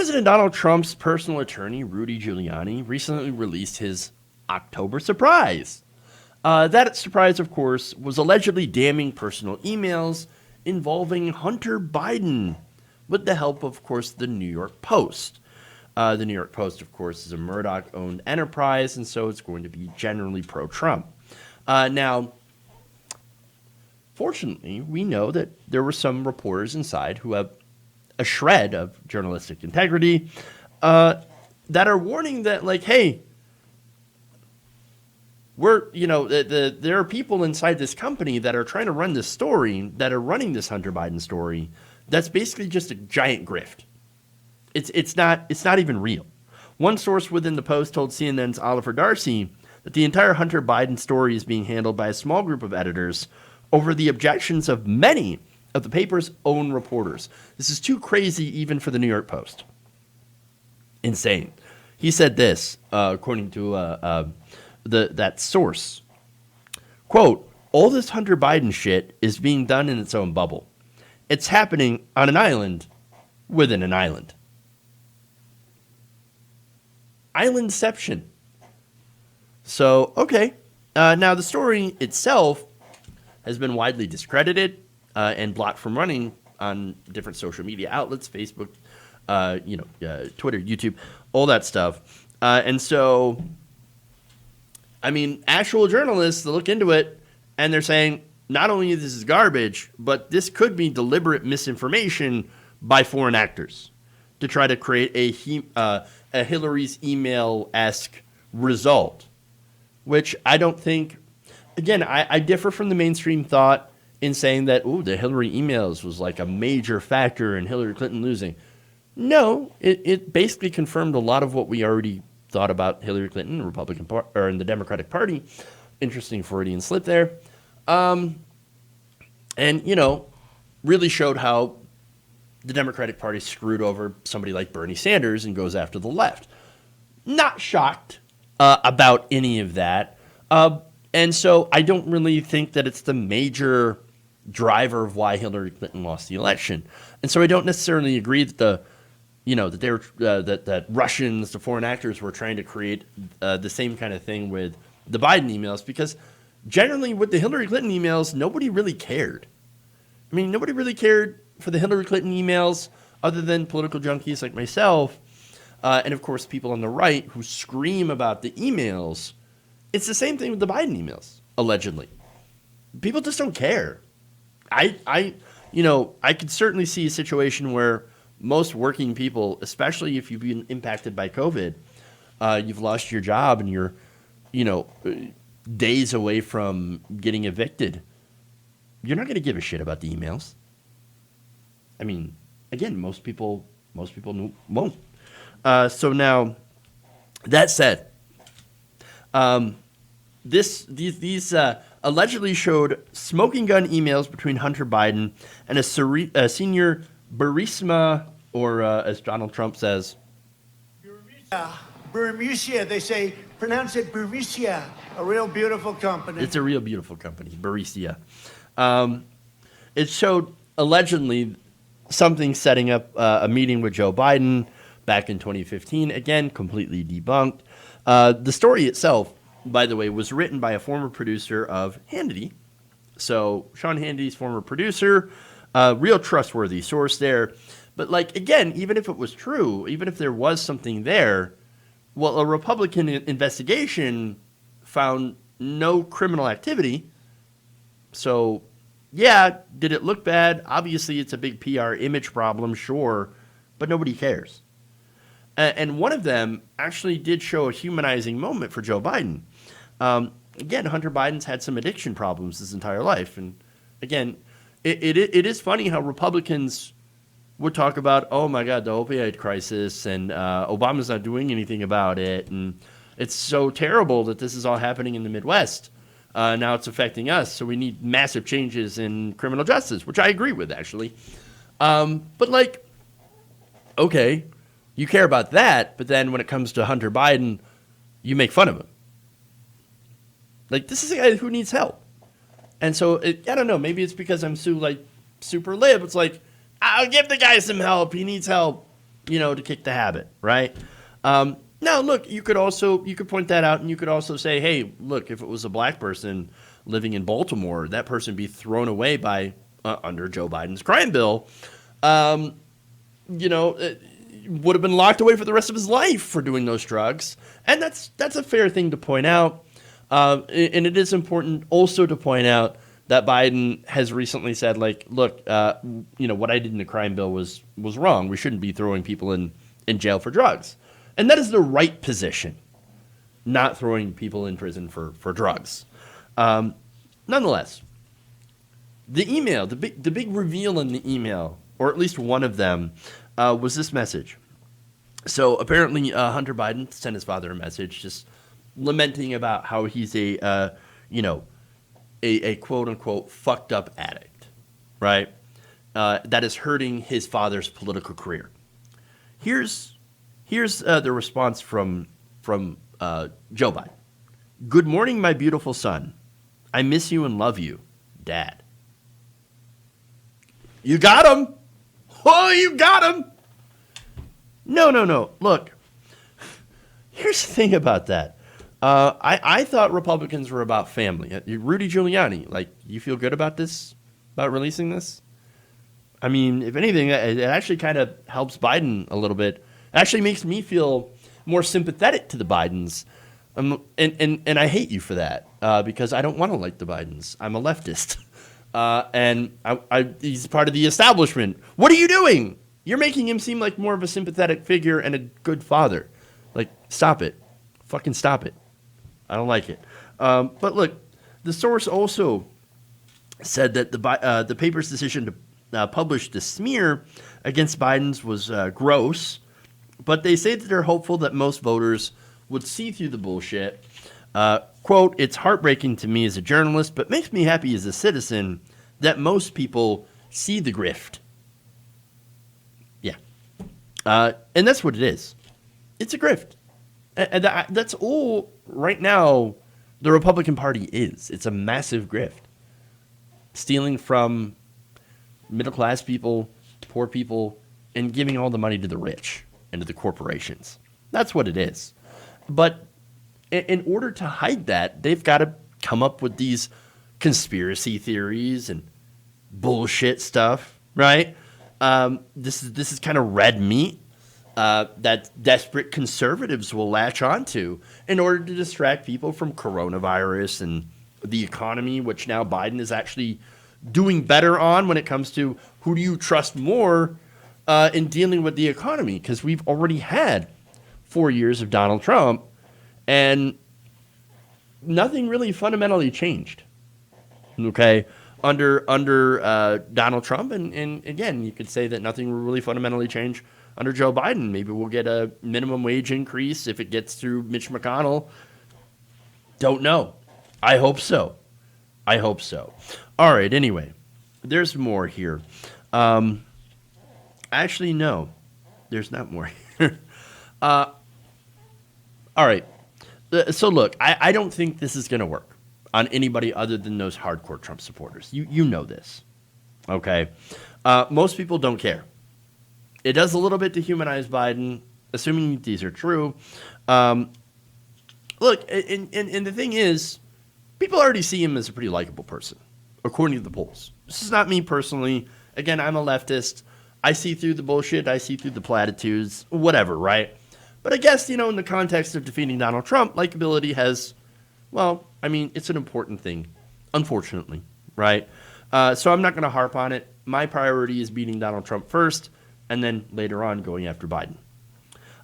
President Donald Trump's personal attorney, Rudy Giuliani, recently released his October surprise. That surprise, of course, was allegedly damning personal emails involving Hunter Biden with the help, of course, the New York Post. The New York Post, of course, is a Murdoch-owned enterprise, and so it's going to be generally pro-Trump. Now, fortunately, we know that there were some reporters inside who have a shred of journalistic integrity that are warning that, like, hey, there are people inside this company that are trying to run this story, that are running this Hunter Biden story, that's basically just a giant grift. It's not even real. One source within the Post told CNN's Oliver Darcy that the entire Hunter Biden story is being handled by a small group of editors over the objections of many of the paper's own reporters. This is too crazy even for the New York Post. Insane. He said this, according to that source. Quote, all this Hunter Biden shit is being done in its own bubble. It's happening on an island within an island. Islandception. So, okay. Now, the story itself has been widely discredited and blocked from running on different social media outlets, Facebook, Twitter, YouTube, all that stuff. And so, I mean, actual journalists look into it and they're saying not only this is garbage, but this could be deliberate misinformation by foreign actors to try to create a Hillary's email-esque result, which I don't think, again, I differ from the mainstream thought in saying that, the Hillary emails was like a major factor in Hillary Clinton losing. No, it basically confirmed a lot of what we already thought about Hillary Clinton, in the Democratic Party. Interesting Freudian slip there. And, really showed how the Democratic Party screwed over somebody like Bernie Sanders and goes after the left. Not shocked about any of that. And so I don't really think that it's the major driver of why Hillary Clinton lost the election. And so I don't necessarily agree that that Russians, the foreign actors, were trying to create the same kind of thing with the Biden emails, because generally with the Hillary Clinton emails, nobody really cared. I mean, nobody really cared for the Hillary Clinton emails other than political junkies like myself. And of course, people on the right who scream about the emails. It's the same thing with the Biden emails, allegedly. People just don't care. I could certainly see a situation where most working people, especially if you've been impacted by COVID, you've lost your job and you're, days away from getting evicted. You're not going to give a shit about the emails. I mean, again, most people won't. So now, that said, these allegedly showed smoking gun emails between Hunter Biden and a senior Burisma, or as Donald Trump says, Burisma. They say, pronounce it Burisma. A real beautiful company. It's a real beautiful company, Burisma. It showed allegedly something setting up a meeting with Joe Biden back in 2015. Again, completely debunked. The story itself, by the way, was written by a former producer of Hannity. So Sean Hannity's former producer, real trustworthy source there. But again, even if it was true, even if there was something there, well, a Republican investigation found no criminal activity. So, yeah, did it look bad? Obviously, it's a big PR image problem, sure, but nobody cares. And one of them actually did show a humanizing moment for Joe Biden. Again, Hunter Biden's had some addiction problems his entire life. And again, it is funny how Republicans would talk about, oh my God, the opioid crisis, and Obama's not doing anything about it. And it's so terrible that this is all happening in the Midwest. Now it's affecting us. So we need massive changes in criminal justice, which I agree with, actually. But okay, you care about that, but then when it comes to Hunter Biden, you make fun of him. This is a guy who needs help. And so, I don't know, maybe it's because I'm super lib. It's I'll give the guy some help. He needs help. to kick the habit, right? Now, look, you could point that out, and you could also say, hey, look, if it was a black person living in Baltimore, that person be thrown away by under Joe Biden's crime bill, would have been locked away for the rest of his life for doing those drugs, and that's a fair thing to point out. And it is important also to point out that Biden has recently said, like, look, what I did in the crime bill was wrong. We shouldn't be throwing people in jail for drugs. And that is the right position, not throwing people in prison for drugs. Nonetheless, the email, the big reveal in the email, or at least one of them, was this message. So apparently Hunter Biden sent his father a message just lamenting about how he's a quote-unquote fucked up addict, right? That is hurting his father's political career. Here's the response from Joe Biden. Good morning, my beautiful son. I miss you and love you, Dad. You got him. Oh, you got him. No. Look, here's the thing about that. I thought Republicans were about family. Rudy Giuliani, like, you feel good about this, about releasing this? I mean, if anything, it actually kind of helps Biden a little bit. It actually makes me feel more sympathetic to the Bidens. And I hate you for that because I don't want to like the Bidens. I'm a leftist. And he's part of the establishment. What are you doing? You're making him seem like more of a sympathetic figure and a good father. Like, stop it. Fucking stop it. I don't like it. But look, the source also said that the paper's decision to publish the smear against Biden's was gross, but they say that they're hopeful that most voters would see through the bullshit. Quote, it's heartbreaking to me as a journalist, but makes me happy as a citizen that most people see the grift. Yeah. And that's what it is. It's a grift. And that's all right now the Republican Party is. It's a massive grift. Stealing from middle-class people, poor people, and giving all the money to the rich and to the corporations. That's what it is. But in order to hide that, they've got to come up with these conspiracy theories and bullshit stuff, right? This is kind of red meat that desperate conservatives will latch onto in order to distract people from coronavirus and the economy, which now Biden is actually doing better on when it comes to who do you trust more in dealing with the economy, because we've already had 4 years of Donald Trump and nothing really fundamentally changed. Okay, under Donald Trump, and again, you could say that nothing will really fundamentally change under Joe Biden. Maybe we'll get a minimum wage increase if it gets through Mitch McConnell. Don't know. I hope so. All right, anyway, there's more here. Actually, no, there's not more here. All right. So look, I don't think this is going to work on anybody other than those hardcore Trump supporters. You know this, okay? Most people don't care. It does a little bit to humanize Biden, assuming these are true. Look, and the thing is, people already see him as a pretty likable person, according to the polls. This is not me personally. Again, I'm a leftist. I see through the bullshit. I see through the platitudes, whatever, right? But I guess, in the context of defeating Donald Trump, likability has, well, I mean, it's an important thing, unfortunately, right? So I'm not going to harp on it. My priority is beating Donald Trump first, and then later on going after Biden.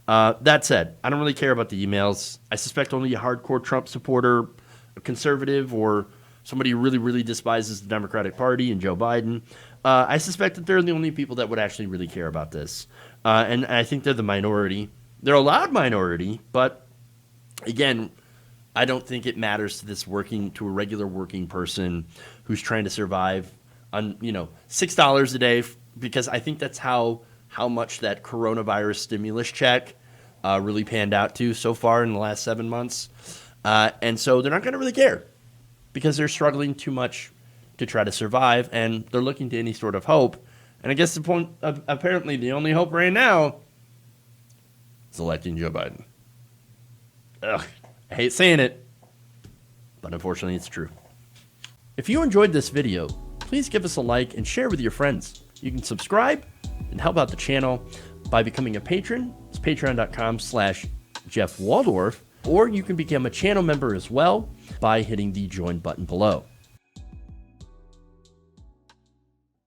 That said, I don't really care about the emails. I suspect only a hardcore Trump supporter, a conservative, or somebody who really, really despises the Democratic Party and Joe Biden, I suspect that they're the only people that would actually really care about this. And I think they're the minority. They're a loud minority, but again, I don't think it matters to a regular working person who's trying to survive on, $6 a day, because I think that's how much that coronavirus stimulus check really panned out to so far in the last 7 months. And so they're not going to really care because they're struggling too much to try to survive, and they're looking to any sort of hope. And I guess apparently the only hope right now is electing Joe Biden. Ugh, I hate saying it, but unfortunately it's true. If you enjoyed this video, please give us a like and share with your friends. You can subscribe and help out the channel by becoming a patron. It's patreon.com/Jeff Waldorf, or you can become a channel member as well by hitting the join button below.